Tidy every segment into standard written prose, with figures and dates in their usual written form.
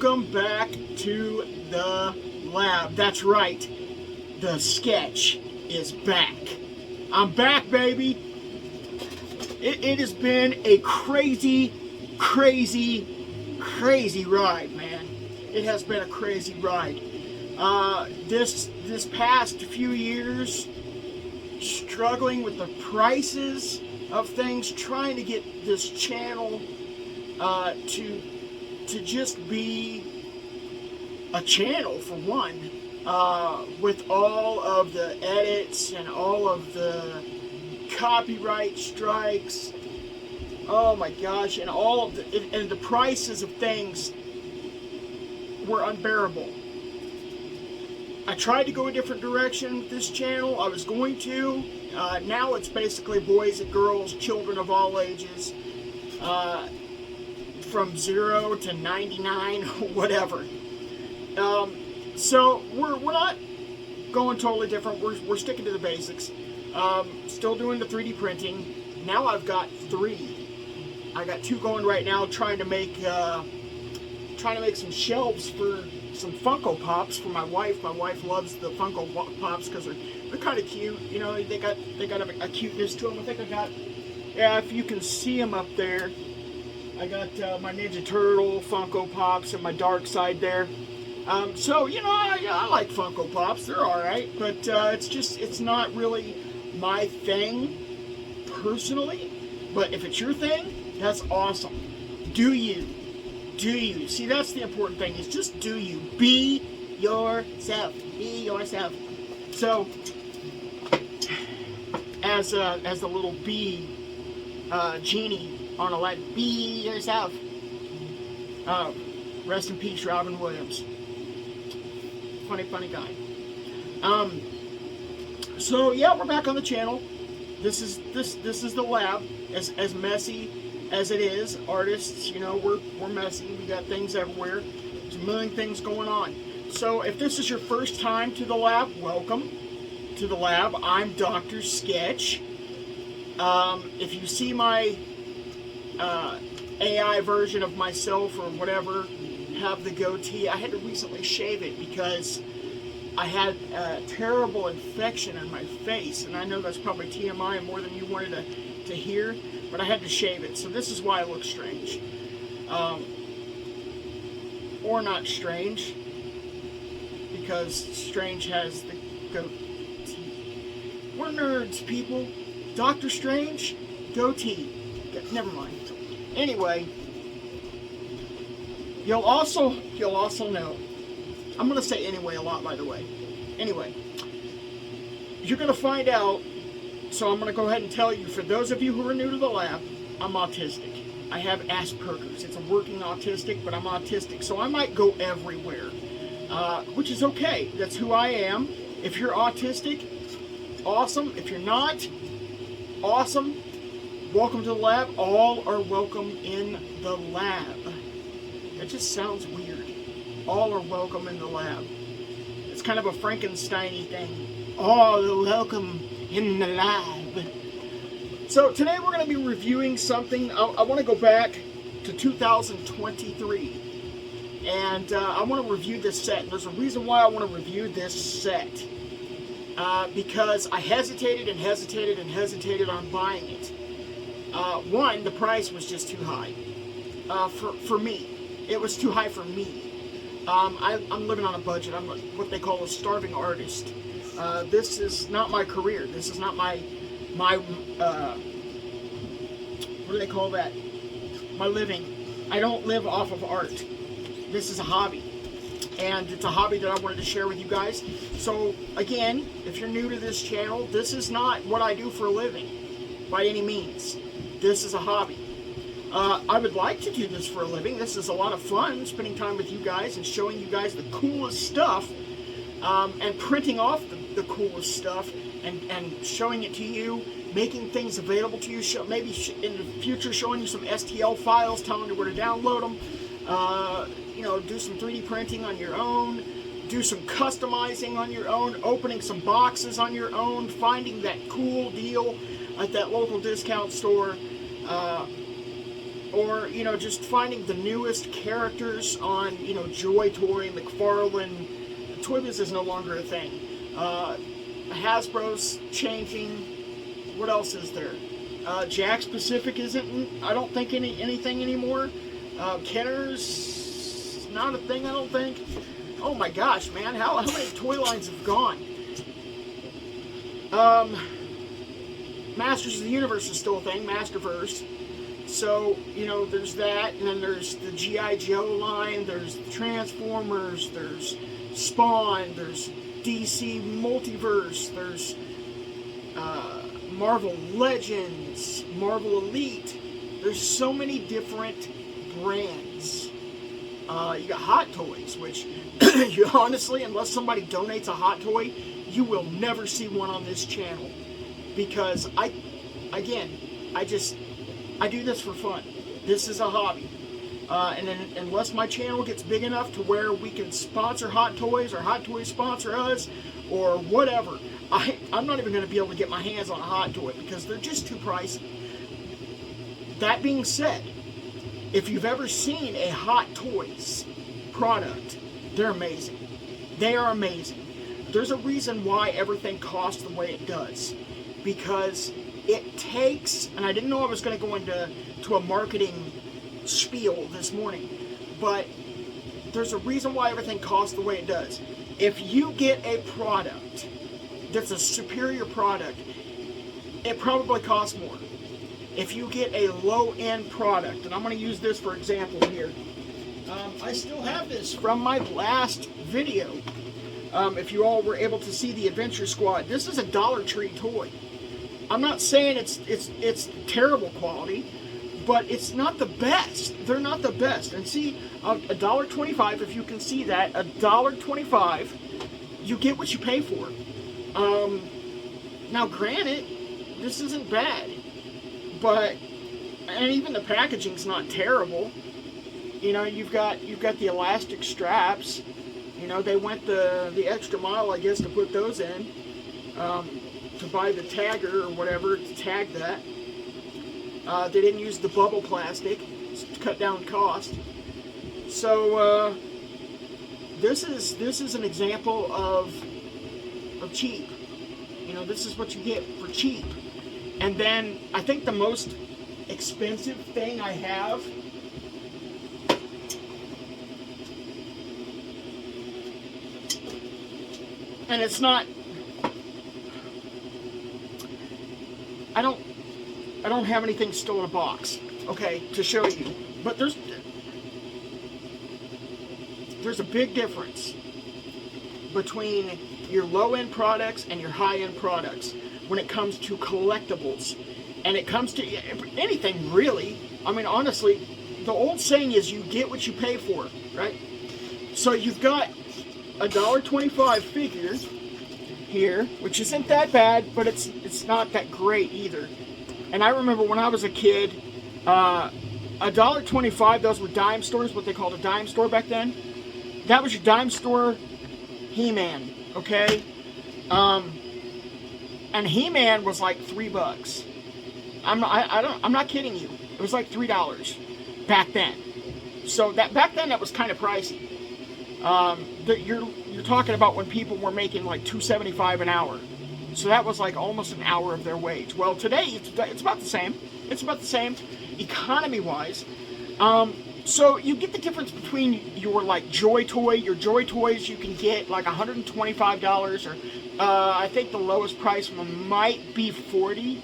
Welcome back to the lab. That's right, the sketch is back. I'm back, baby. It has been a crazy ride, man. It has been a crazy ride. This past few years, struggling with the prices of things, trying to get this channel to just be a channel for one, with all of the edits and all of the copyright strikes. Oh my gosh, and all of the prices of things were unbearable. I tried to go a different direction with this channel. I was going to. Now it's basically boys and girls, children of all ages, from 0 to 99, whatever. So we're not going totally different. We're sticking to the basics. Still doing the 3D printing. Now I've got 3. I got 2 going right now, trying to make some shelves for some Funko Pops for my wife. My wife loves the Funko Pops because they're kind of cute. You know, they got a cuteness to them. I think I got, yeah, if you can see them up there, I got my Ninja Turtle Funko Pops and my Dark Side there. So, you know, I like Funko Pops. They're alright, but it's not really my thing personally. But if it's your thing, that's awesome. Do you? Do you? See, that's the important thing, is just do you. Be yourself. Be yourself. So, as the little bee genie on Aladdin, be yourself. Rest in peace, Robin Williams. Funny guy. So yeah, we're back on the channel. This is the lab. As messy as it is, artists, you know, we're messy. We got things everywhere. There's a million things going on. So if this is your first time to the lab, welcome to the lab. I'm Dr. Sketch. If you see my AI version of myself or whatever, have the goatee, I had to recently shave it because I had a terrible infection in my face, and I know that's probably TMI and more than you wanted to hear, but I had to shave it, so this is why I look strange. Or not strange, because Strange has the goatee. We're nerds, people. Doctor Strange, goatee. Never mind. Anyway, you'll also know, I'm going to say anyway a lot, by the way. Anyway, you're going to find out, so I'm going to go ahead and tell you, for those of you who are new to the lab, I'm autistic. I have Asperger's. It's a working autistic, but I'm autistic, so I might go everywhere, which is okay. That's who I am. If you're autistic, awesome. If you're not, awesome. Welcome to the lab. All are welcome in the lab. That just sounds weird. All are welcome in the lab. It's kind of a Frankenstein-y thing. All are welcome in the lab. So today we're going to be reviewing something. I want to go back to 2023. And I want to review this set. And there's a reason why I want to review this set. Because I hesitated on buying it. One, the price was just too high for me. It was too high for me. I'm living on a budget. I'm what they call a starving artist. This is not my career. This is not my what do they call that? My living. I don't live off of art. This is a hobby. And it's a hobby that I wanted to share with you guys. So, again, if you're new to this channel, this is not what I do for a living, by any means. This is a hobby. I would like to do this for a living. This is a lot of fun, spending time with you guys and showing you guys the coolest stuff, and printing off the coolest stuff and showing it to you, making things available to you, maybe in the future showing you some STL files, telling you where to download them, you know, do some 3D printing on your own, do some customizing on your own, opening some boxes on your own, finding that cool deal at that local discount store. or, you know, just finding the newest characters on, you know, Joy Toy, McFarlane. Toy Biz is no longer a thing. Hasbro's changing. What else is there? Jakks Pacific isn't, I don't think, anything anymore. Kenner's not a thing, I don't think. Oh my gosh, man, how many toy lines have gone? Masters of the Universe is still a thing, Masterverse. So, you know, there's that, and then there's the G.I. Joe line, there's the Transformers, there's Spawn, there's DC Multiverse, there's Marvel Legends, Marvel Elite. There's so many different brands. You got Hot Toys, which you honestly, unless somebody donates a Hot Toy, you will never see one on this channel. Because I do this for fun. This is a hobby. And then, unless my channel gets big enough to where we can sponsor Hot Toys, or Hot Toys sponsor us, or whatever, I'm not even going to be able to get my hands on a Hot Toy because they're just too pricey. That being said, if you've ever seen a Hot Toys product, they're amazing. They are amazing. There's a reason why everything costs the way it does. Because it takes, and I didn't know I was going to go into a marketing spiel this morning, but there's a reason why everything costs the way it does. If you get a product that's a superior product, it probably costs more. If you get a low-end product, and I'm going to use this for example here. I still have this from my last video. If you all were able to see the Adventure Squad, this is a Dollar Tree toy. I'm not saying it's terrible quality, but it's not the best. They're not the best. And see, $1.25, if you can see that, $1.25, you get what you pay for. Now, granted, this isn't bad, but, and even the packaging's not terrible. You know, you've got the elastic straps. You know, they went the extra mile, I guess, to put those in. To buy the tagger or whatever to tag that. They didn't use the bubble plastic to cut down cost. So this is an example of cheap. You know, this is what you get for cheap. And then I think the most expensive thing I have and it's not, I don't have anything still in a box, okay, to show you. But there's a big difference between your low-end products and your high-end products when it comes to collectibles. And it comes to anything, really. I mean, honestly, the old saying is you get what you pay for, right? So you've got a $1.25 figure here, which isn't that bad, but it's not that great either. And I remember when I was a kid, $1.25, those were dime stores, what they called a dime store back then. That was your dime store He-Man, okay? And He-Man was like $3. I'm not kidding you. It was like $3 back then. So back then that was kind of pricey. You're talking about when people were making like $2.75 an hour. So that was like almost an hour of their wage. Well, today it's about the same. It's about the same economy-wise. So you get the difference between your like Joy Toy. Your Joy Toys you can get like $125, or I think the lowest price one might be $40.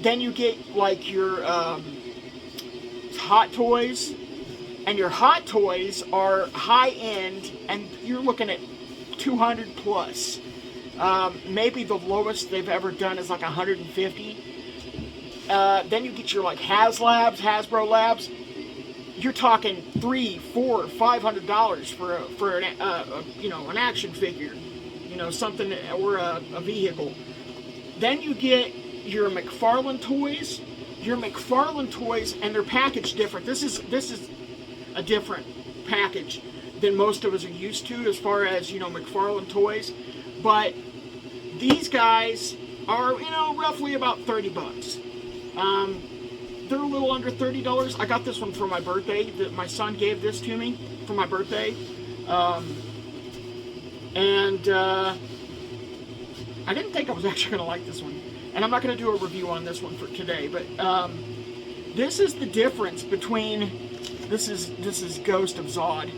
Then you get like your Hot Toys, and your Hot Toys are high-end, and you're looking at 200 plus. Maybe the lowest they've ever done is like 150. Then you get your like Hasbro Labs. You're talking $300, $400, $500 for an an action figure, something, or a vehicle. Then you get your McFarlane toys. Your McFarlane toys, and they're packaged different. This is a different package than most of us are used to as far as McFarlane toys. But these guys are roughly about $30. they're a little under $30. I got this one for my birthday. My son gave this to me for my birthday. I didn't think I was actually going to like this one. And I'm not going to do a review on this one for today, but this is the difference between, this is Ghost of Zod.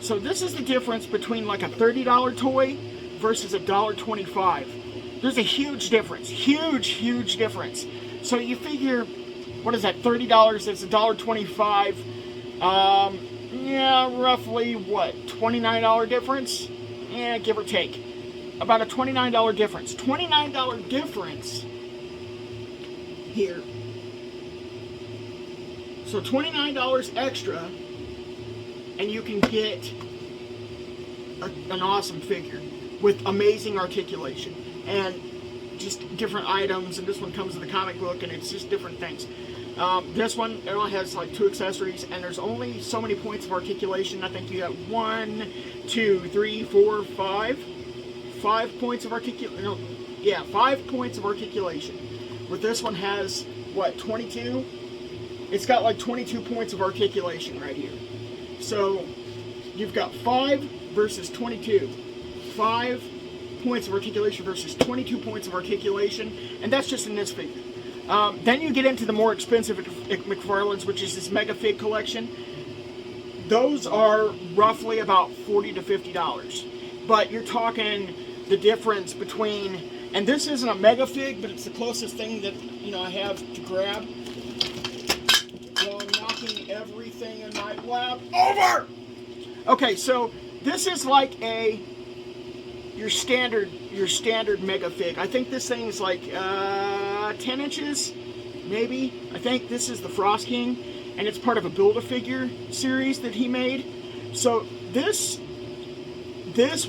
So this is the difference between like a $30 toy versus a $1.25. There's a huge difference, huge difference. So you figure, what is that, $30, that's $1.25. Yeah, roughly what, $29 difference? Yeah, give or take. About a $29 difference. $29 difference here. So $29 extra, and you can get an awesome figure with amazing articulation and just different items. And this one comes with a comic book, and it's just different things. This one, it only has like 2 accessories, and there's only so many points of articulation. I think you got 1, 2, 3, 4, 5. 5 points of articulation. No, yeah, 5 points of articulation. With this one has what, 22? It's got like 22 points of articulation right here. So you've got 5 versus 22. 5 points of articulation versus 22 points of articulation, and that's just in this figure. Then you get into the more expensive McFarlane's, which is this Mega Fig collection. Those are roughly about $40 to $50. But you're talking the difference between, and this isn't a Mega Fig, but it's the closest thing that, you know, I have to grab. While I'm knocking everything in my lap over! Okay, so this is like your standard Mega Fig. I think this thing is like 10 inches, maybe. I think this is the Frost King, and it's part of a Build-A-Figure series that he made. So this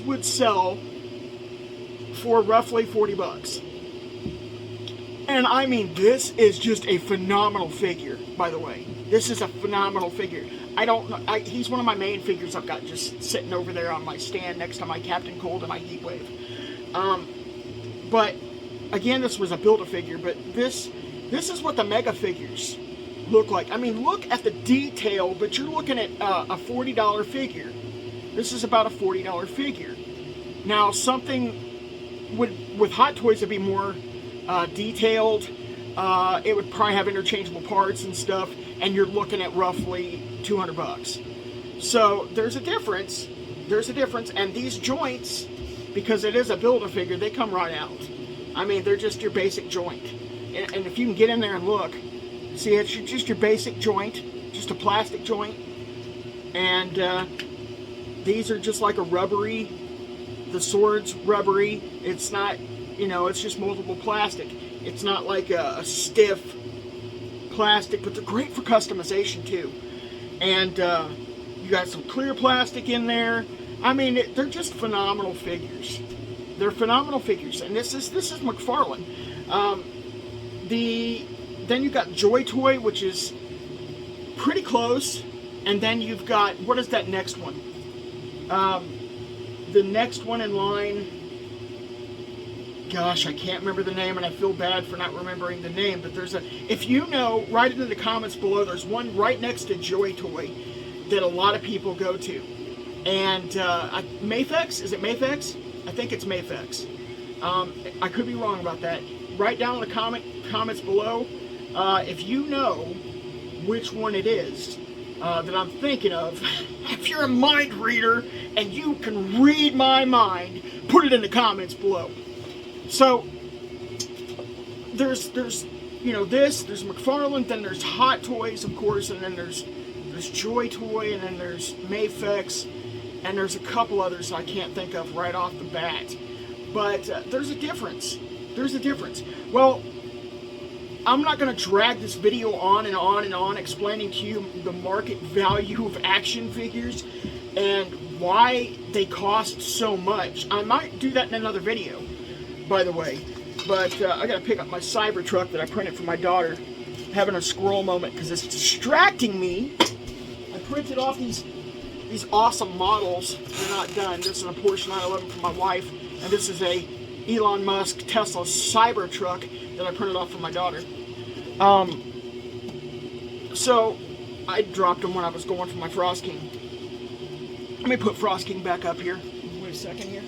would sell for roughly $40. And I mean, this is just a phenomenal figure, by the way. This is a phenomenal figure. I don't know, he's one of my main figures I've got just sitting over there on my stand next to my Captain Cold and my Heatwave. But again, this was a Build-A-Figure, but this is what the Mega Figures look like. I mean, look at the detail, but you're looking at a $40 figure. This is about a $40 figure. Now, something with Hot Toys would be more detailed. It would probably have interchangeable parts and stuff, and you're looking at roughly $200. So there's a difference. There's a difference, and these joints, because it is a Build-A-Figure, they come right out. I mean, they're just your basic joint. And if you can get in there and look, see, it's just your basic joint, just a plastic joint, and these are just like a rubbery. The sword's rubbery. It's not, you know, it's just multiple plastic. It's not like a stiff plastic, but they're great for customization too. And you got some clear plastic in there. I mean, they're just phenomenal figures. They're phenomenal figures, and this is McFarlane. Then you got Joy Toy, which is pretty close, and then you've got, what is that next one? The next one in line, gosh, I can't remember the name, and I feel bad for not remembering the name, but there's if you know, write it in the comments below. There's one right next to Joy Toy that a lot of people go to. And Mafex, is it Mafex? I think it's Mafex. I could be wrong about that. Write down in the comments below if you know which one it is that I'm thinking of. If you're a mind reader and you can read my mind, put it in the comments below. So there's you know, there's McFarlane, then there's Hot Toys, of course, and then there's Joy Toy, and then there's Mafex, and there's a couple others I can't think of right off the bat. But there's a difference. There's a difference. Well, I'm not going to drag this video on and on and on explaining to you the market value of action figures and why they cost so much. I might do that in another video, by the way. But I got to pick up my Cybertruck that I printed for my daughter. Having a squirrel moment because it's distracting me. I printed off these awesome models. They're not done. This is a Porsche 911 for my wife, and this is a Elon Musk Tesla Cybertruck that I printed off for my daughter. So, I dropped them when I was going for my Frost King. Let me put Frost King back up here. Wait a second here.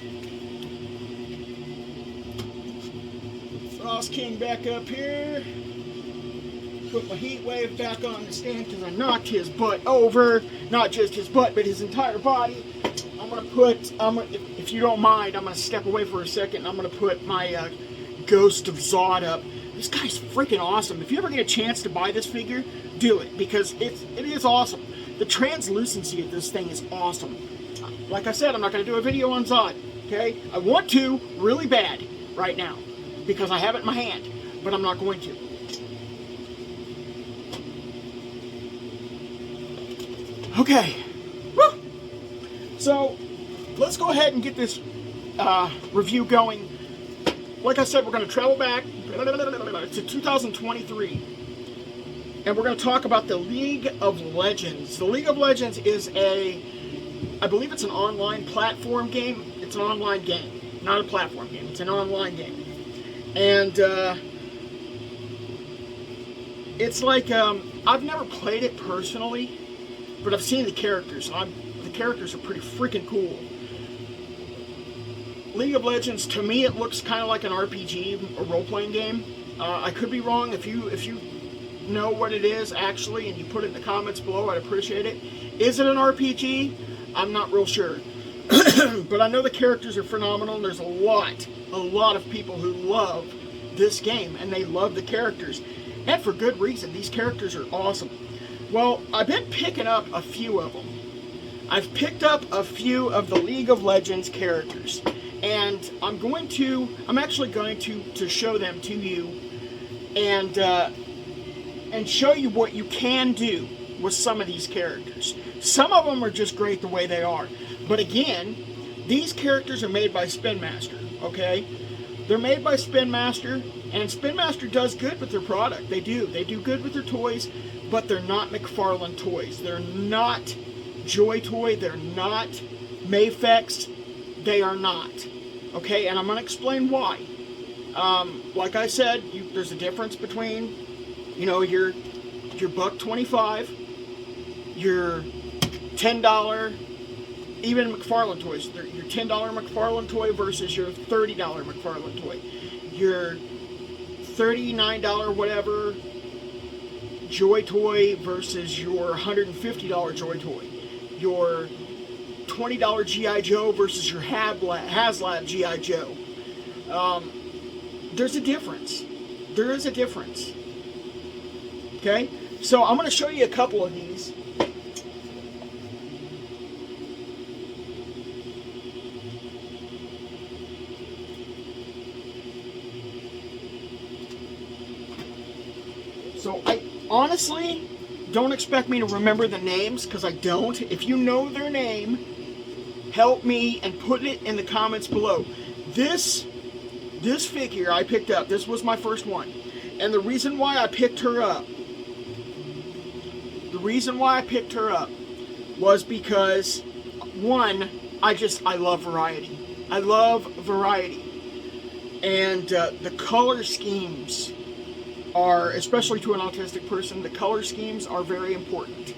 Frost King back up here. Put my Heat Wave back on the stand because I knocked his butt over. Not just his butt, but his entire body. I'm going to put, if you don't mind, I'm going to step away for a second. I'm going to put my Ghost of Zod up. This guy's freaking awesome. If you ever get a chance to buy this figure, do it, because it is awesome. The translucency of this thing is awesome. Like I said, I'm not going to do a video on Zod, okay? I want to really bad right now because I have it in my hand, but I'm not going to. Okay. Woo! So, let's go ahead and get this review going. Like I said, we're going to travel back to 2023, and we're going to talk about the League of Legends. The League of Legends is I believe it's an online platform game. It's an online game, not a platform game. It's an online game. And it's like, I've never played it personally, but I've seen the characters. The characters are pretty freaking cool. League of Legends, to me, it looks kind of like an RPG, a role-playing game. I could be wrong. If you know what it is, actually, and you put it in the comments below, I'd appreciate it. Is it an RPG? I'm not real sure. But I know the characters are phenomenal, and there's a lot of people who love this game, and they love the characters. And for good reason. These characters are awesome. Well, I've been picking up a few of them. I've picked up a few of the League of Legends characters. And I'm actually going to show them to you and show you what you can do with some of these characters. Some of them are just great the way they are. But again, these characters are made by Spin Master, okay? They're made by Spin Master, and Spin Master does good with their product. They do. They do good with their toys, but they're not McFarlane toys. They're not Joy Toy. They're not Mayfex. They are not. Okay, and I'm going to explain why. Like I said, there's a difference between, your $1.25, your $10, even McFarlane toys. Your $10 McFarlane toy versus your $30 McFarlane toy. Your $39 whatever Joy Toy versus your $150 Joy Toy. Your $20 G.I. Joe versus your HasLab G.I. Joe. There's a difference. There is a difference. Okay? So I'm going to show you a couple of these. So I honestly don't expect me to remember the names, because I don't. If you know their name, help me and put it in the comments below. This figure I picked up, this was my first one. And the reason why I picked her up, was because, one, I love variety. I love variety. And the color schemes are, especially to an autistic person, the color schemes are very important.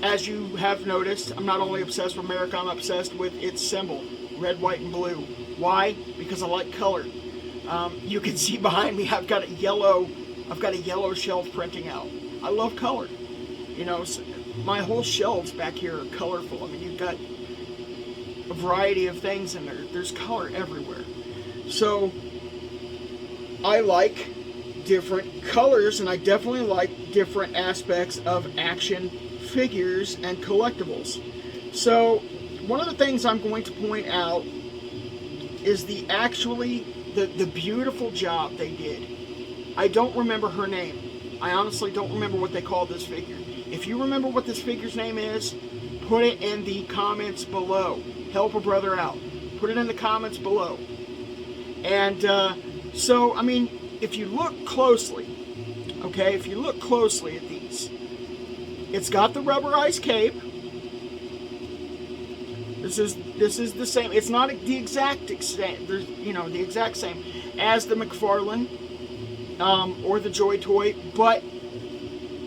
As you have noticed, I'm not only obsessed with America, I'm obsessed with its symbol, red, white, and blue. Why? Because I like color. You can see behind me, I've got a yellow shelf printing out. I love color. My whole shelves back here are colorful. I mean, you've got a variety of things in there. There's color everywhere. So, I like different colors, and I definitely like different aspects of action figures and collectibles. So, one of the things I'm going to point out is the beautiful job they did. I don't remember her name. I honestly don't remember what they called this figure. If you remember what this figure's name is, put it in the comments below. Help a brother out. Put it in the comments below. And so, I mean, if you look closely, okay, if you look closely at these, it's got the rubberized cape. This is the same. It's not the exact same. There's, the exact same as the McFarlane or the Joy Toy, but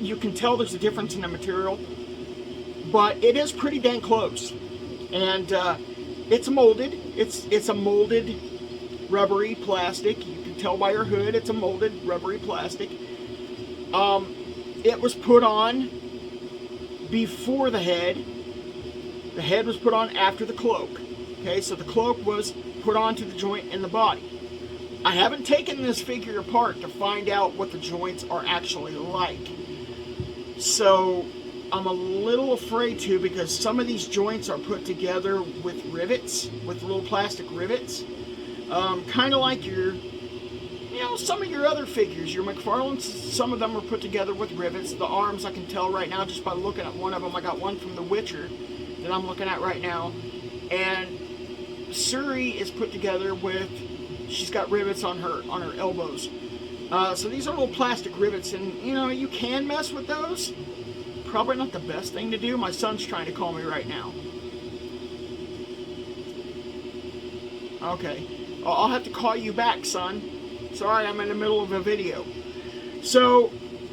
you can tell there's a difference in the material, but it is pretty dang close. And it's molded. It's a molded rubbery plastic. You can tell by her hood it's a molded rubbery plastic. It was put on before the head. The head was put on after the cloak. Okay, so the cloak was put onto the joint in the body. I haven't taken this figure apart to find out what the joints are actually like. So I'm a little afraid to, because some of these joints are put together with rivets, with little plastic rivets. Kind of like your, some of your other figures, your McFarlane's, some of them are put together with rivets. The arms, I can tell right now just by looking at one of them. I got one from The Witcher that I'm looking at right now. And Suri is put together with, she's got rivets on her elbows. So these are little plastic rivets, and you can mess with those. Probably not the best thing to do. My son's trying to call me right now. Okay. I'll have to call you back, son. Sorry, I'm in the middle of a video. So,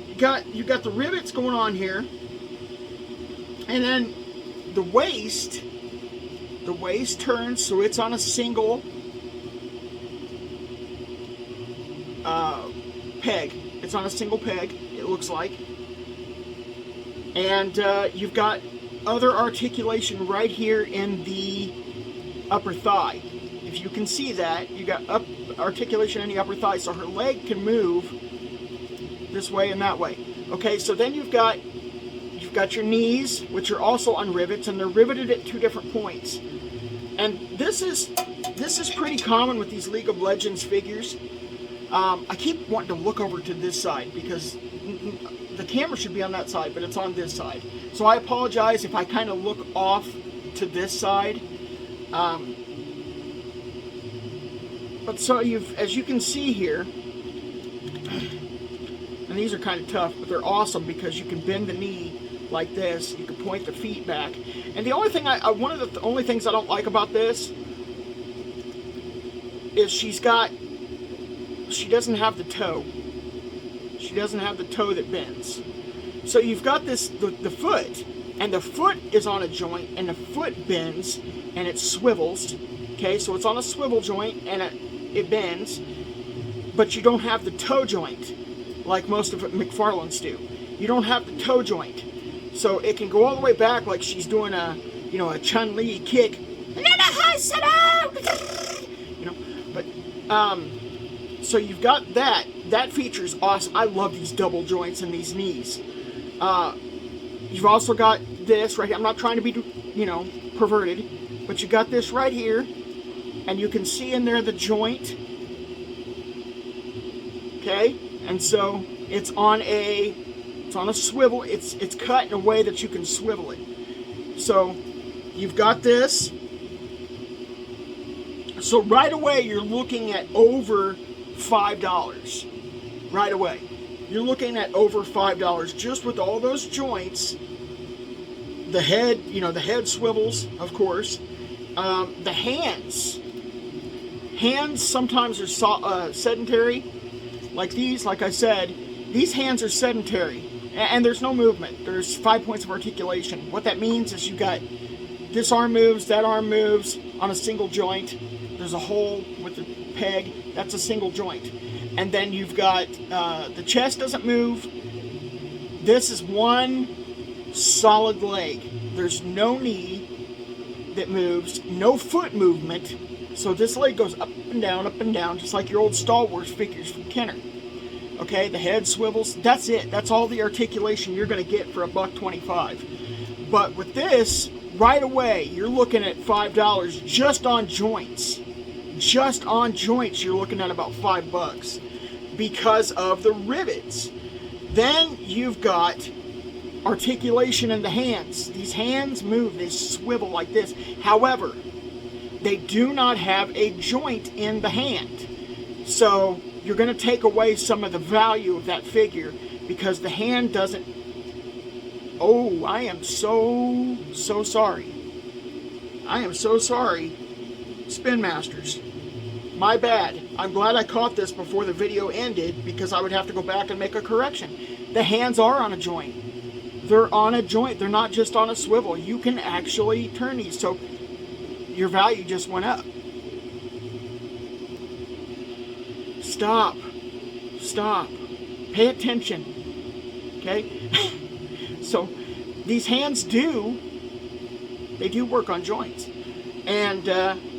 you got the rivets going on here. And then the waist turns, so it's on a single peg. It's on a single peg, it looks like. And you've got other articulation right here in the upper thigh. If you can see that, you got articulation in the upper thigh, so her leg can move this way and that way. Okay, so then you've got your knees, which are also on rivets, and they're riveted at 2 different points. And this is pretty common with these League of Legends figures. I keep wanting to look over to this side because the camera should be on that side, but it's on this side. So I apologize if I kind of look off to this side. But so as you can see here, and these are kind of tough, but they're awesome because you can bend the knee like this. You can point the feet back. And the only thing one of the only things I don't like about this is she doesn't have the toe. She doesn't have the toe that bends. So you've got the foot, and the foot is on a joint, and the foot bends, and it swivels. Okay, so it's on a swivel joint, and it bends, but you don't have the toe joint like most of McFarlane's do. You don't have the toe joint, so it can go all the way back like she's doing a Chun-Li kick. But so you've got that. That feature is awesome. I love these double joints in these knees. You've also got this right here. I'm not trying to be, perverted, but you got this right here, and you can see in there the joint. Okay, and so it's on a swivel. It's cut in a way that you can swivel it. So you've got this. So right away you're looking at over $5. Right away, you're looking at over $5 just with all those joints. The head, the head swivels, of course. The hands sometimes are sedentary, like these. Like I said, these hands are sedentary, and there's no movement. There's 5 points of articulation. What that means is you got this arm moves, that arm moves on a single joint. There's a hole with the peg. That's a single joint. And then you've got the chest doesn't move. This is one solid leg. There's no knee that moves, no foot movement. So this leg goes up and down, just like your old Star Wars figures from Kenner. Okay, the head swivels. That's it. That's all the articulation you're going to get for $1.25. But with this, right away, you're looking at $5 just on joints. Just on joints, you're looking at about $5 because of the rivets. Then you've got articulation in the hands. These hands move, they swivel like this. However, they do not have a joint in the hand. So you're going to take away some of the value of that figure because the hand doesn't. Oh, I am so sorry. I am so sorry, Spin Masters. My bad. I'm glad I caught this before the video ended because I would have to go back and make a correction. the hands are on a joint. They're on a joint. They're not just on a swivel. You can actually turn these. So your value just went up. Stop. Stop. Pay attention. Okay? So these hands they do work on joints. And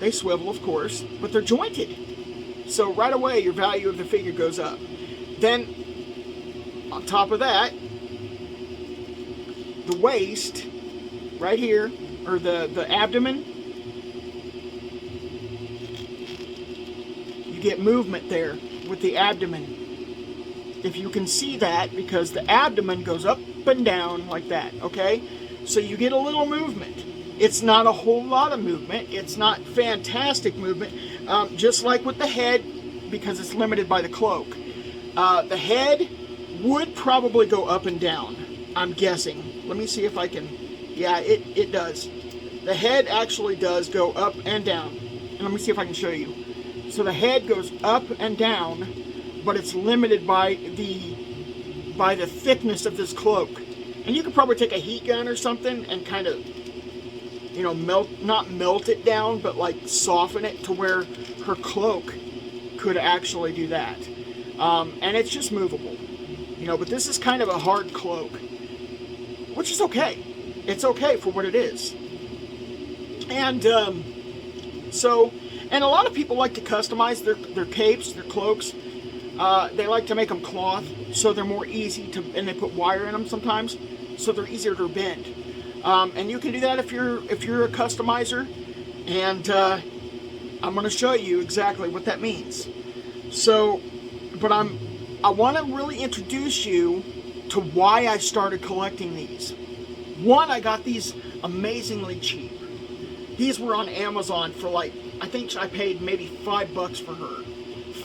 they swivel, of course, but they're jointed. So right away, your value of the figure goes up. Then, on top of that, the waist, right here, or the abdomen, you get movement there with the abdomen. If you can see that, because the abdomen goes up and down like that, okay? So you get a little movement. It's not a whole lot of movement. It's not fantastic movement. Just like with the head, because it's limited by the cloak. The head would probably go up and down, I'm guessing. Let me see if I can. Yeah, it does. The head actually does go up and down. And let me see if I can show you. So the head goes up and down, but it's limited by the thickness of this cloak. And you could probably take a heat gun or something and kind of, you know, not melt it down, but like soften it to where her cloak could actually do that. And it's just movable, you know, but this is kind of a hard cloak, which is okay. It's okay for what it is. And and a lot of people like to customize their capes, their cloaks. They like to make them cloth, so they're more easy to, and they put wire in them sometimes, so they're easier to bend. And you can do that if you're a customizer, and I'm going to show you exactly what that means. So, but I want to really introduce you to why I started collecting these. One, I got these amazingly cheap. These were on Amazon for like, I think I paid maybe $5 for her.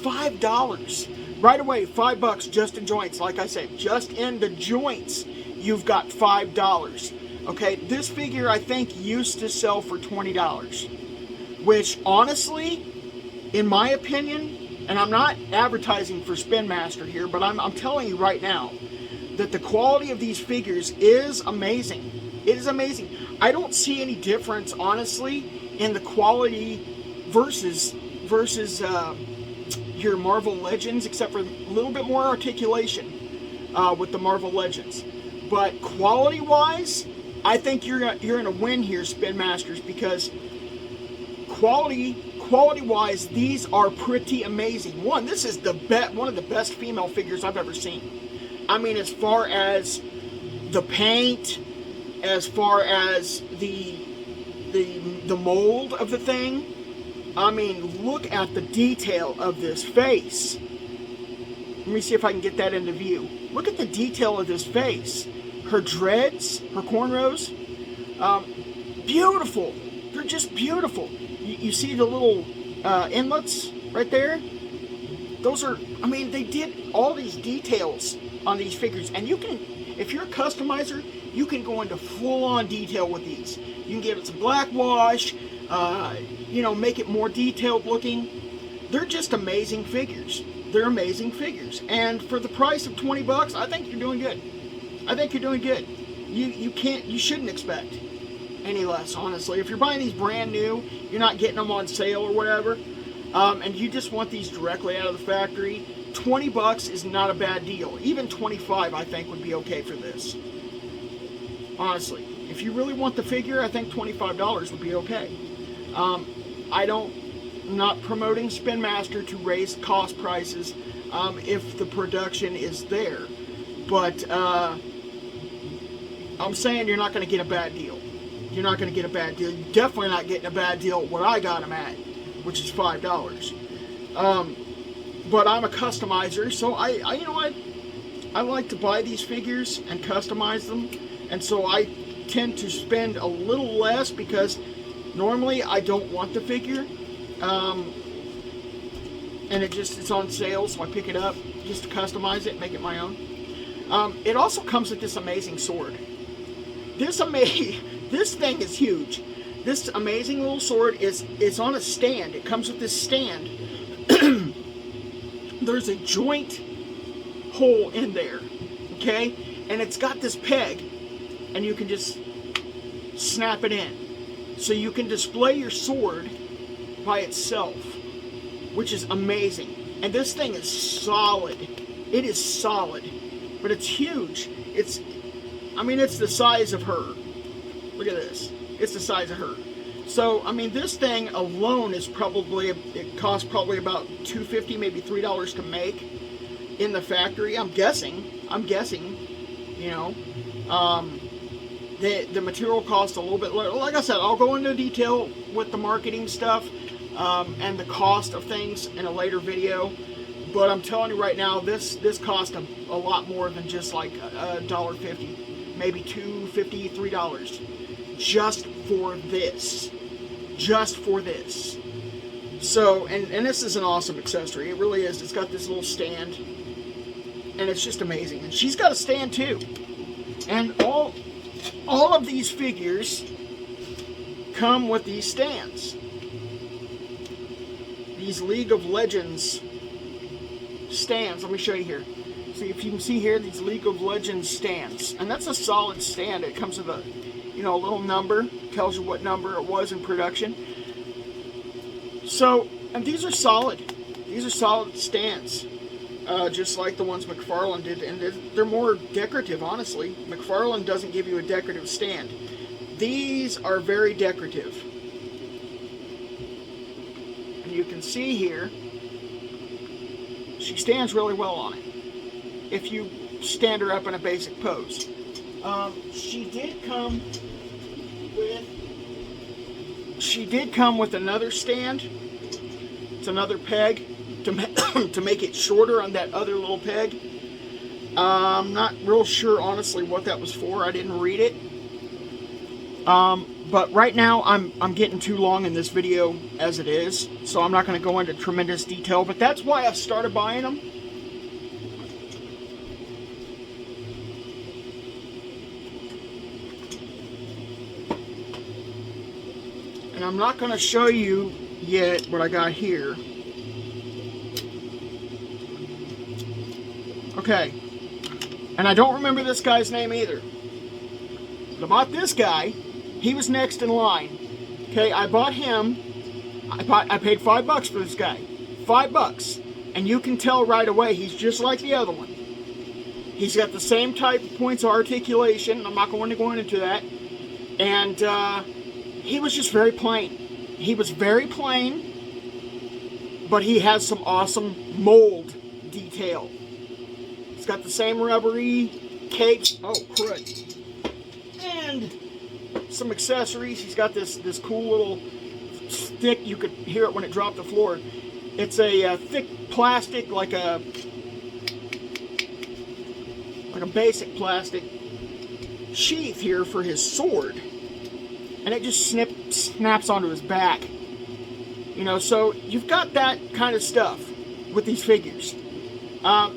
$5 right away. $5 just in joints. Like I said, just in the joints, you've got $5. Okay, this figure I think used to sell for $20, which honestly, in my opinion, and I'm not advertising for Spin Master here, but I'm telling you right now that the quality of these figures is amazing. It is amazing. I don't see any difference, honestly, in the quality versus your Marvel Legends, except for a little bit more articulation with the Marvel Legends. But quality-wise, I think you're gonna win here, Spin Masters, because quality-wise, these are pretty amazing. One, this is one of the best female figures I've ever seen. I mean, as far as the paint, as far as the mold of the thing. I mean, look at the detail of this face. Let me see if I can get that into view. Look at the detail of this face. Her dreads, her cornrows, beautiful. They're just beautiful. You see the little inlets right there? Those are, I mean, they did all these details on these figures. And you can, if you're a customizer, you can go into full-on detail with these. You can give it some black wash, you know, make it more detailed looking. They're just amazing figures. They're amazing figures. And for the price of $20, I think you're doing good. I think you're doing good. You shouldn't expect any less, honestly. If you're buying these brand new, you're not getting them on sale or whatever, and you just want these directly out of the factory, $20 is not a bad deal. Even $25, I think, would be okay for this. Honestly, if you really want the figure, I think $25 would be okay. I'm not promoting Spin Master to raise cost prices if the production is there, but I'm saying you're not going to get a bad deal. You're not going to get a bad deal. You're definitely not getting a bad deal at what I got them at, which is $5. But I'm a customizer, so I like to buy these figures and customize them, and so I tend to spend a little less because normally I don't want the figure, and it's on sale, so I pick it up just to customize it and make it my own. It also comes with this amazing sword. This thing is huge. This amazing little sword is on a stand. It comes with this stand. There's a joint hole in there. okay? And it's got this peg, and you can just snap it in. So you can display your sword by itself, which is amazing. And this thing is solid. It is solid, but it's huge. I mean, it's the size of her. Look at this. It's the size of her. So, I mean, this thing alone is probably, it costs probably about $2.50, maybe $3 to make in the factory. I'm guessing, you know. The material costs a little bit, like I said, I'll go into detail with the marketing stuff and the cost of things in a later video. But I'm telling you right now, this cost a lot more than just like $1.50, maybe $2.50, $3, just for this. Just for this. So, and this is an awesome accessory. It really is. It's got this little stand, and it's just amazing. And she's got a stand too. And all of these figures come with these stands. These League of Legends stands. Let me show you here. See if you can see here, these League of Legends stands. And that's a solid stand. It comes with a, you know, a little number. Tells you what number it was in production. So, and these are solid. These are solid stands. Just like the ones McFarlane did. And they're more decorative, honestly. McFarlane doesn't give you a decorative stand. These are very decorative. And you can see here, she stands really well on it. If you stand her up in a basic pose. She did come with another stand. It's another peg to make it shorter on that other little peg. I'm not real sure, honestly, what that was for. I didn't read it. But right now, I'm getting too long in this video as it is, so I'm not going to go into tremendous detail. But that's why I started buying them. And I'm not going to show you yet what I got here. Okay. And I don't remember this guy's name either. But I bought this guy. He was next in line. Okay, I bought him. I paid $5 for this guy. $5. And you can tell right away he's just like the other one. He's got the same type of points of articulation. I'm not going to go into that. And he was just very plain. He was very plain, but he has some awesome mold detail. He's got the same rubbery cake. Oh, crud. And some accessories. He's got this cool little stick. You could hear it when it dropped the floor. It's a thick plastic, like a basic plastic sheath here for his sword. And it just snaps onto his back. You know, so you've got that kind of stuff with these figures.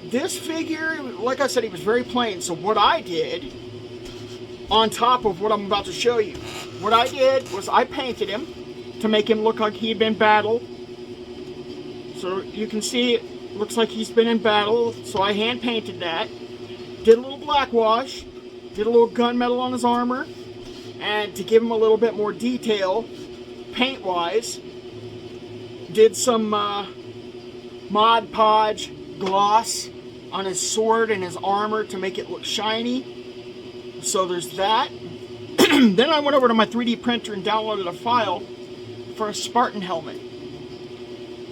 This figure, like I said, he was very plain. So what I did, on top of what I'm about to show you, what I did was I painted him to make him look like he had been battled. So you can see it looks like he's been in battle. So I hand painted that. Did a little black wash. Did a little gunmetal on his armor. And to give him a little bit more detail, paint-wise, did some Mod Podge gloss on his sword and his armor to make it look shiny. So there's that. Then I went over to my 3D printer and downloaded a file for a Spartan helmet.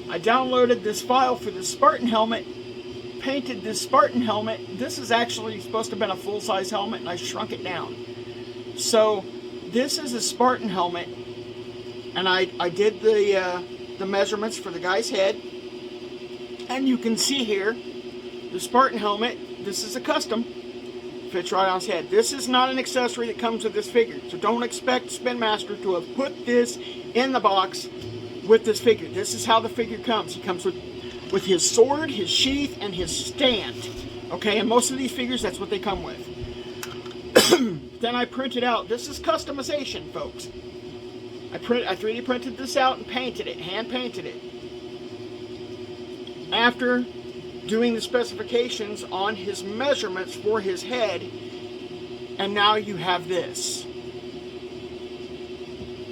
I downloaded this file for the Spartan helmet, painted this Spartan helmet. This is actually supposed to have been a full-size helmet, and I shrunk it down. So this is a Spartan helmet, and I did the measurements for the guy's head, and you can see here the Spartan helmet. This is a custom, fits right on his head. This is not an accessory that comes with this figure, so don't expect Spin Master to have put this in the box with this figure. This is how the figure comes. He comes with his sword, his sheath, and his stand. Okay, and most of these figures, that's what they come with. Then I printed out, this is customization, folks. I 3D printed this out and painted it, hand painted it. After doing the specifications on his measurements for his head, and now you have this.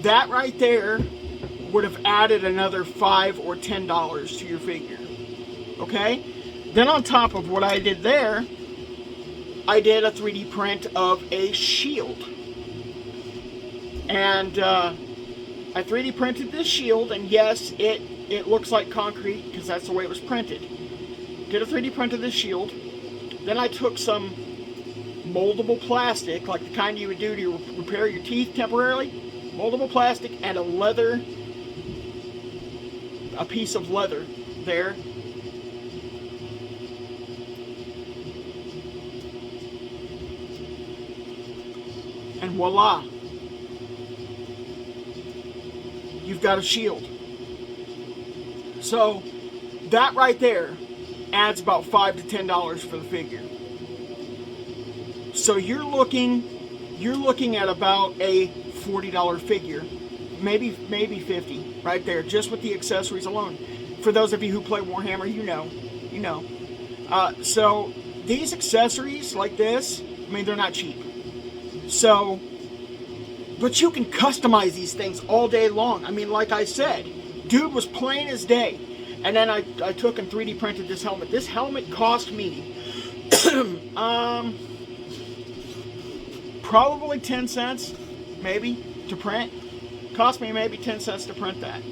That right there would have added another $5 or $10 to your figure. Okay? Then on top of what I did there, I did a 3D print of a shield. And I 3D printed this shield, and yes, it looks like concrete because that's the way it was printed. Did a 3D print of this shield. Then I took some moldable plastic, like the kind you would do to repair your teeth temporarily. Moldable plastic and a piece of leather there. And voila, you've got a shield. So that right there adds about $5 to $10 for the figure. So you're looking at about a $40 figure, maybe 50 right there, just with the accessories alone. For those of you who play Warhammer, you know. So these accessories like this, I mean, they're not cheap. So, but you can customize these things all day long. I mean, like I said, dude was plain as day. And then I took and 3D printed this helmet. This helmet cost me probably 10 cents, maybe, to print. Cost me maybe 10 cents to print that.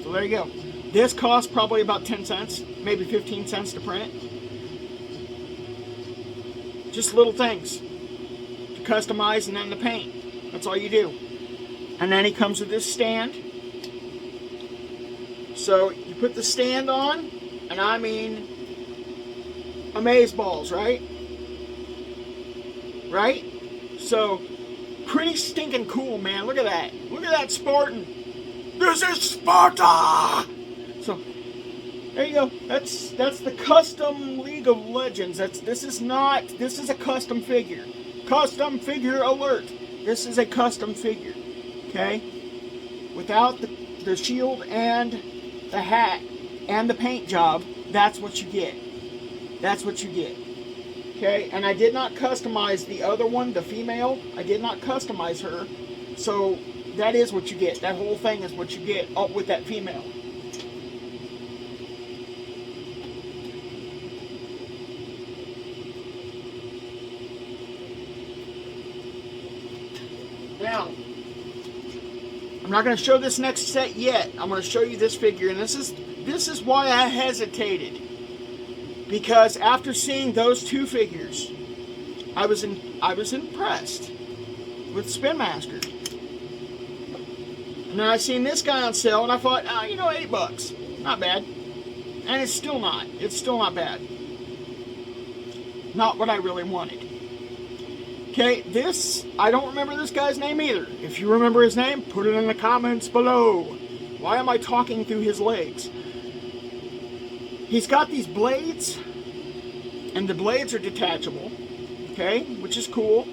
So there you go. This cost probably about 10 cents, maybe 15 cents to print. Just little things to customize and then to paint. That's all you do. And then he comes with this stand. So you put the stand on, and I mean, amazeballs, right? Right? So, pretty stinking cool, man. Look at that. Look at that Spartan. This is Sparta! So, there you go. That's the custom League of Legends. This is a custom figure. Custom figure alert. This is a custom figure. Okay? Without the shield and the hat and the paint job, that's what you get. That's what you get. Okay? And I did not customize the other one, the female. I did not customize her. So that is what you get. That whole thing is what you get up with that female. Now, I'm not going to show this next set yet. I'm going to show you this figure, and this is why I hesitated. Because after seeing those two figures, I was impressed with Spin Master. And then I seen this guy on sale, and I thought, oh, you know, $8, not bad. And it's still not. It's still not bad. Not what I really wanted. Okay, this, I don't remember this guy's name either. If you remember his name, put it in the comments below. Why am I talking through his legs? He's got these blades, and the blades are detachable, okay, which is cool.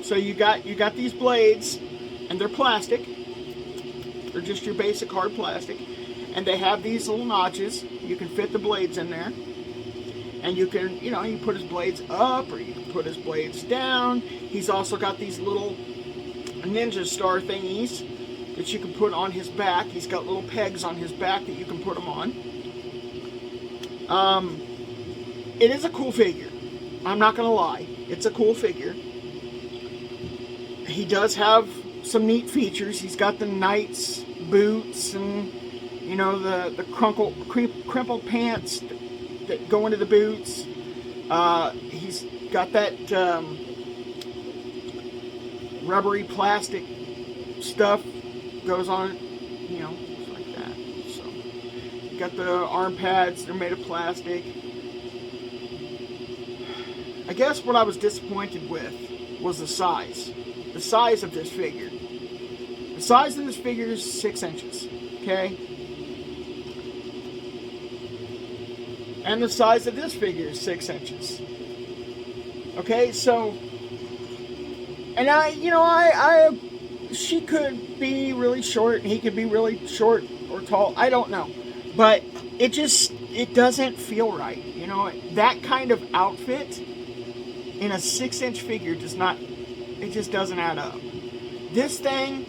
So you got these blades, and they're plastic. They're just your basic hard plastic, and they have these little notches. You can fit the blades in there. And you can, you know, you put his blades up or you can put his blades down. He's also got these little ninja star thingies that you can put on his back. He's got little pegs on his back that you can put them on. It is a cool figure. I'm not going to lie. It's a cool figure. He does have some neat features. He's got the knight's boots and, you know, the crumpled pants that go into the boots. He's got that rubbery plastic stuff goes on, you know, like that. So you got the arm pads, they're made of plastic. I guess what I was disappointed with was the size of this figure. The size of this figure is 6 inches, okay? And the size of this figure is 6 inches. Okay, so, and I she could be really short and he could be really short or tall. I don't know. But it doesn't feel right. You know, that kind of outfit in a 6-inch figure it just doesn't add up. This thing,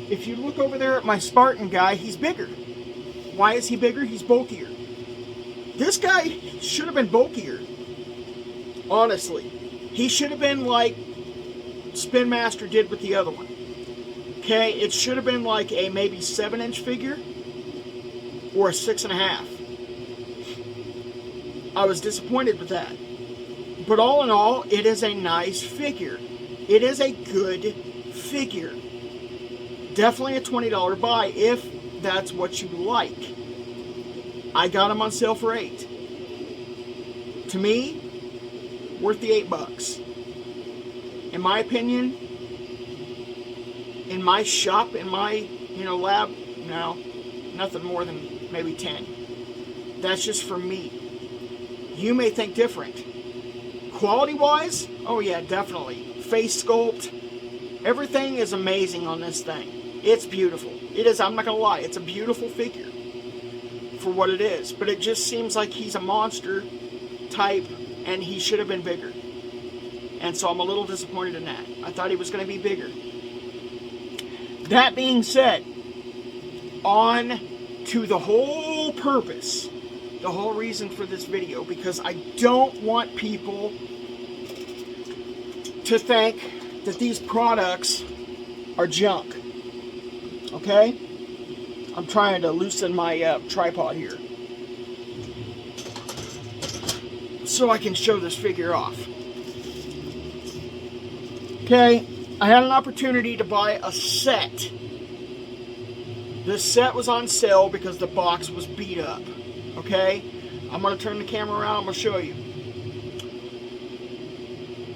if you look over there at my Spartan guy, he's bigger. Why is he bigger? He's bulkier. This guy should have been bulkier. Honestly. He should have been like Spin Master did with the other one. Okay, it should have been like a maybe 7-inch figure or a 6.5. I was disappointed with that. But all in all, it is a nice figure. It is a good figure. Definitely a $20 buy if that's what you like. I got them on sale for $8. To me, worth the $8. In my opinion, in my shop, in my lab, no, nothing more than maybe 10. That's just for me. You may think different. Quality-wise, oh yeah, definitely. Face sculpt, everything is amazing on this thing. It's beautiful. It is, I'm not going to lie, it's a beautiful figure for what it is. But it just seems like he's a monster type and he should have been bigger. And so I'm a little disappointed in that. I thought he was going to be bigger. That being said, on to the whole purpose, the whole reason for this video, because I don't want people to think that these products are junk. Okay? I'm trying to loosen my tripod here so I can show this figure off. Okay, I had an opportunity to buy a set. This set was on sale because the box was beat up. Okay, I'm going to turn the camera around, I'm going to show you.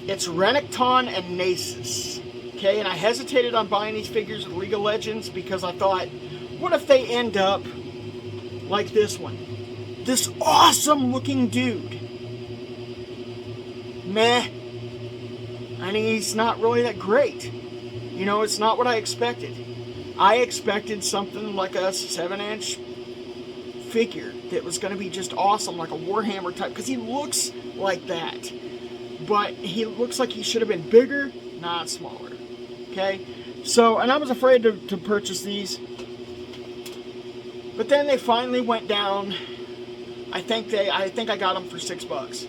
It's Renekton and Nasus. Okay, and I hesitated on buying these figures of League of Legends because I thought, what if they end up like this one? This awesome looking dude. Meh. I mean, he's not really that great. You know, it's not what I expected. I expected something like a 7-inch figure that was going to be just awesome, like a Warhammer type, because he looks like that. But he looks like he should have been bigger, not smaller. Okay? So, and I was afraid to purchase these. But then they finally went down. I think I got them for $6.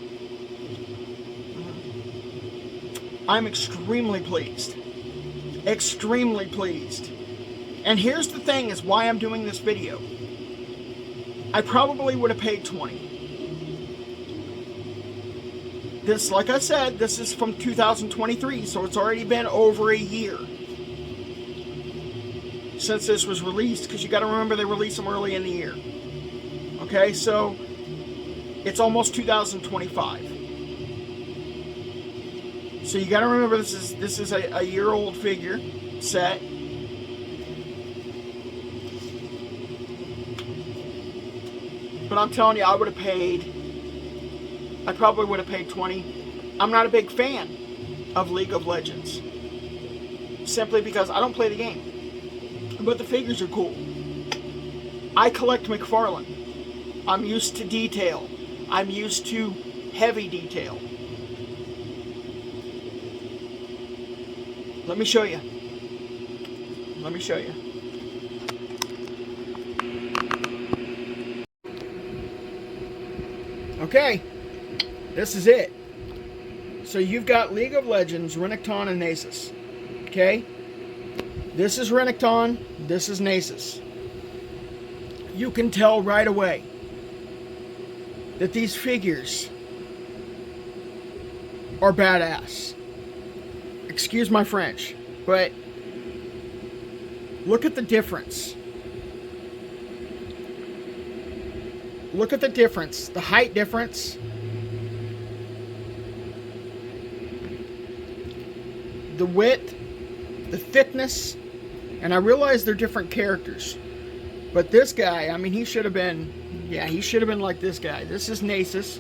I'm extremely pleased. Extremely pleased. And here's the thing is why I'm doing this video. I probably would have paid $20. This, like I said, this is from 2023, so it's already been over a year since this was released, because you got to remember they released them early in the year. Okay, so it's almost 2025. So you got to remember this is a year-old figure set. But I'm telling you, I probably would have paid $20. I'm not a big fan of League of Legends, simply because I don't play the game. But the figures are cool. I collect McFarlane. I'm used to detail. I'm used to heavy detail. Let me show you. Let me show you. Okay, this is it. So you've got League of Legends, Renekton, and Nasus. Okay? This is Renekton, this is Nasus. You can tell right away that these figures are badass. Excuse my French, but look at the difference. Look at the difference, the height difference. The width, the thickness, and I realize they're different characters. But this guy, I mean, he should have been, yeah, he should have been like this guy. This is Nasus.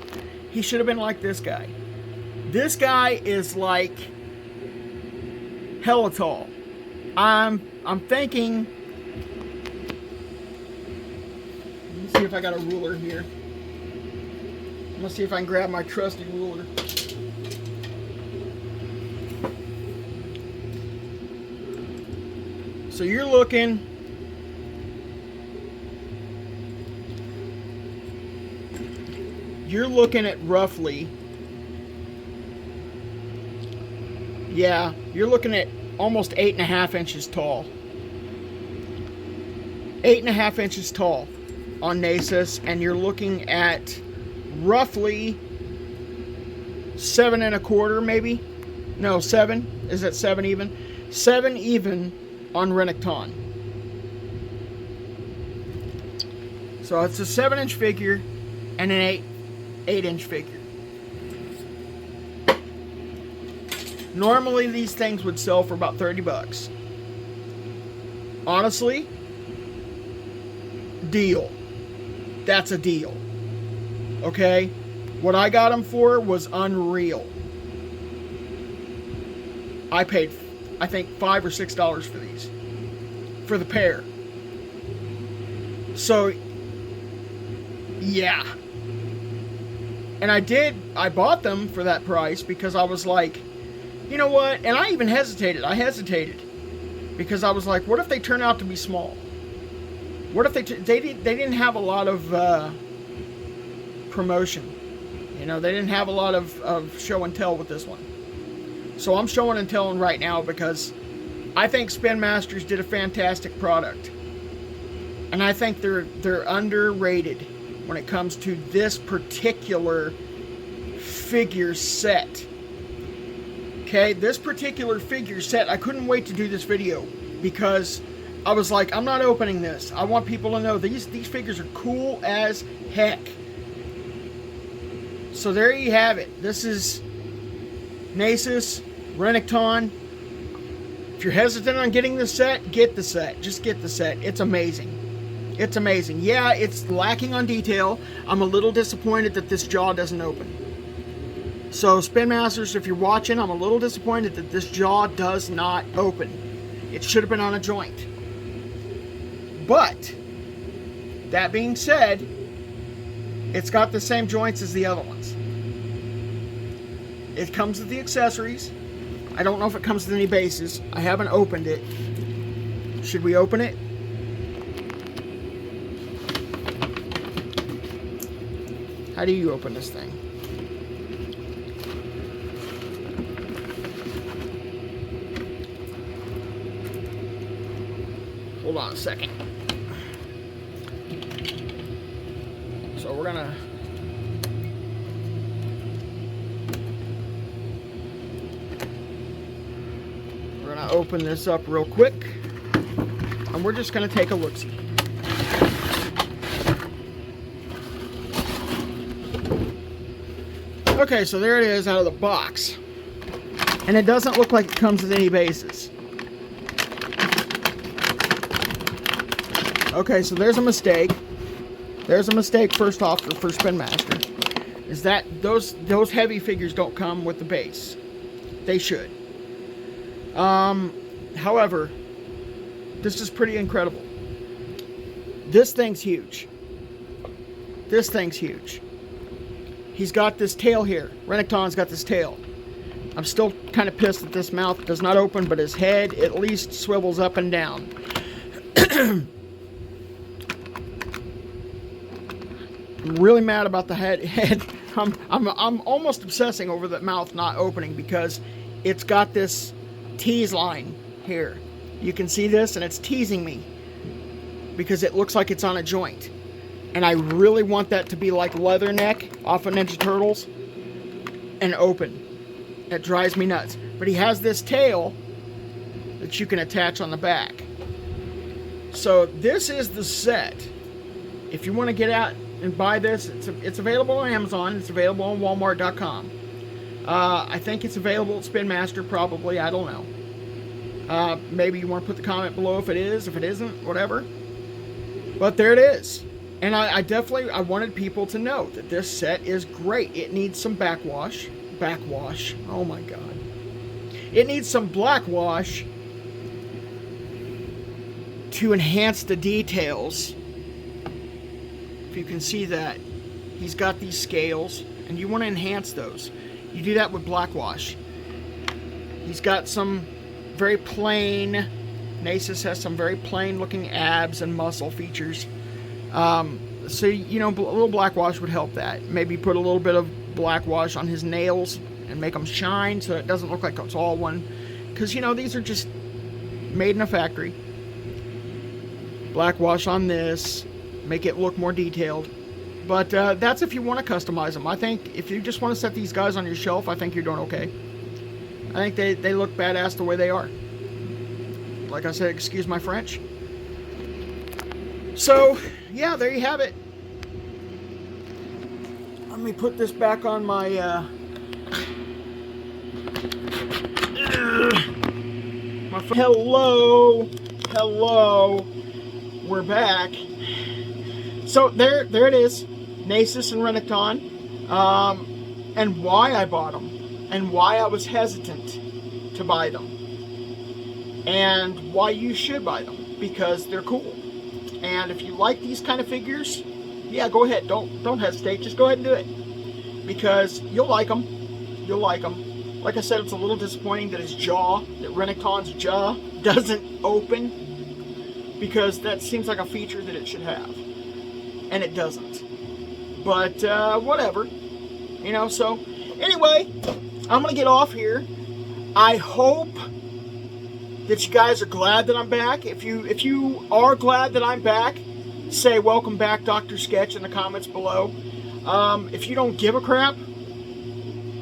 He should have been like this guy. This guy is like hella tall. I'm thinking. Let me see if I got a ruler here. I'm gonna see if I can grab my trusty ruler. So you're looking. You're looking at roughly. Yeah, you're looking at almost 8.5 inches tall. 8.5 inches tall on Nasus, and you're looking at roughly 7.25, maybe. No, 7. Is it 7 even? 7 even on Renekton. So it's a 7-inch figure and an 8-inch figure. Normally these things would sell for about 30 bucks. Honestly, deal. That's a deal. Okay? What I got them for was unreal. I paid, I think, $5 or $6 for these. For the pair. So, yeah. And I bought them for that price because I was like, you know what? And I even hesitated. Because I was like, what if they turn out to be small? What if they didn't have a lot of promotion? You know, they didn't have a lot of show and tell with this one. So I'm showing and telling right now because I think Spin Masters did a fantastic product. And I think they're underrated when it comes to this particular figure set. Okay, this particular figure set, I couldn't wait to do this video because I was like, I'm not opening this. I want people to know these figures are cool as heck. So there you have it. This is Nasus, Renekton. If you're hesitant on getting the set, get the set. Just get the set. It's amazing. It's amazing. Yeah, it's lacking on detail. I'm a little disappointed that this jaw doesn't open. So, Spin Masters, if you're watching, I'm a little disappointed that this jaw does not open. It should have been on a joint. But, that being said, it's got the same joints as the other ones. It comes with the accessories. I don't know if it comes with any bases. I haven't opened it. Should we open it? How do you open this thing? Hold on a second. So we're gonna open this up real quick, and we're just gonna take a look-see. Okay, so there it is out of the box, and it doesn't look like it comes with any bases. Okay, so there's a mistake. There's a mistake first off for Spin Master. Is that those heavy figures don't come with the base. They should. However, this is pretty incredible. This thing's huge. This thing's huge. He's got this tail here. Renekton's got this tail. I'm still kind of pissed that this mouth does not open, but his head at least swivels up and down. I'm really mad about the head. I'm almost obsessing over the mouth not opening because it's got this tease line here. You can see this, and it's teasing me because it looks like it's on a joint. And I really want that to be like Leatherneck off of Ninja Turtles and open. It drives me nuts. But he has this tail that you can attach on the back. So this is the set. If you want to get out and buy this, it's available on Amazon. It's available on Walmart.com. I think it's available at Spin Master, probably. I don't know. Maybe you want to put the comment below if it is. If it isn't, whatever. But there it is. And I definitely wanted people to know that this set is great. It needs some backwash. Backwash. Oh my god. It needs some blackwash to enhance the details. If you can see that, he's got these scales, and you want to enhance those. You do that with black wash. He's got some very plain, Nasus has some very plain looking abs and muscle features. So, you know, a little black wash would help that. Maybe put a little bit of black wash on his nails and make them shine so it doesn't look like it's all one. Because, you know, these are just made in a factory. Black wash on this, make it look more detailed. But that's if you want to customize them. I think if you just want to set these guys on your shelf, I think you're doing okay. I think they look badass the way they are. Like I said, excuse my French. So, yeah, there you have it. Let me put this back on my... Hello! Hello! We're back. So, there it is. Nasus and Renekton. And why I bought them. And why I was hesitant to buy them. And why you should buy them. Because they're cool. And if you like these kind of figures, yeah, go ahead. Don't hesitate. Just go ahead and do it. Because you'll like them. You'll like them. Like I said, it's a little disappointing that his jaw, that Renekton's jaw, doesn't open. Because that seems like a feature that it should have. And it doesn't. But, whatever. You know, so, anyway, I'm going to get off here. I hope that you guys are glad that I'm back. If you are glad that I'm back, say welcome back, Dr. Sketch, in the comments below. If you don't give a crap, I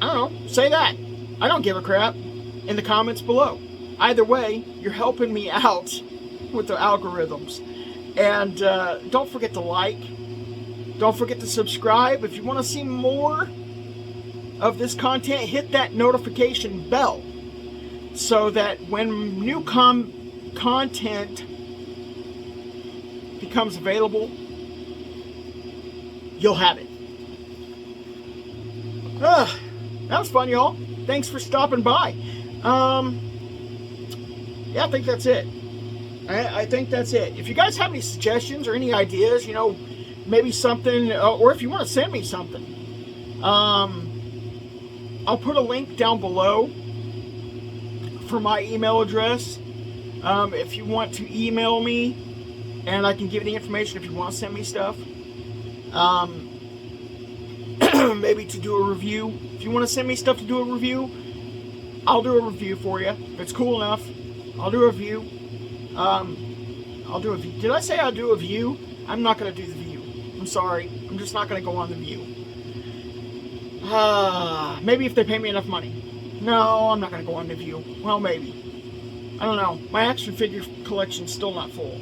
don't know, say that. I don't give a crap in the comments below. Either way, you're helping me out with the algorithms. And don't forget to like. Don't forget to subscribe. If you want to see more of this content, hit that notification bell. So that when new content becomes available, you'll have it. That was fun, y'all. Thanks for stopping by. Yeah, I think that's it. I think that's it. If you guys have any suggestions or any ideas, you know, maybe something, or if you want to send me something, I'll put a link down below for my email address. If you want to email me, and I can give you the information if you want to send me stuff. Maybe to do a review. If you want to send me stuff to do a review, I'll do a review for you. If it's cool enough, I'll do a review. I'll do a view. Did I say I'll do a view? I'm not going to do the view. I'm sorry. I'm just not going to go on the view. Maybe if they pay me enough money. No, I'm not going to go on the view. Well, maybe. I don't know. My action figure collection's still not full.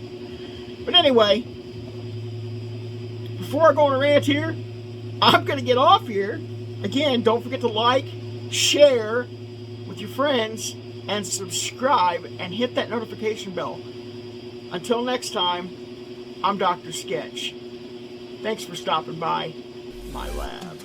But anyway, before I go on a rant here, I'm going to get off here. Again, don't forget to like, share with your friends, and subscribe, and hit that notification bell. Until next time, I'm Dr. Sketch. Thanks for stopping by my lab.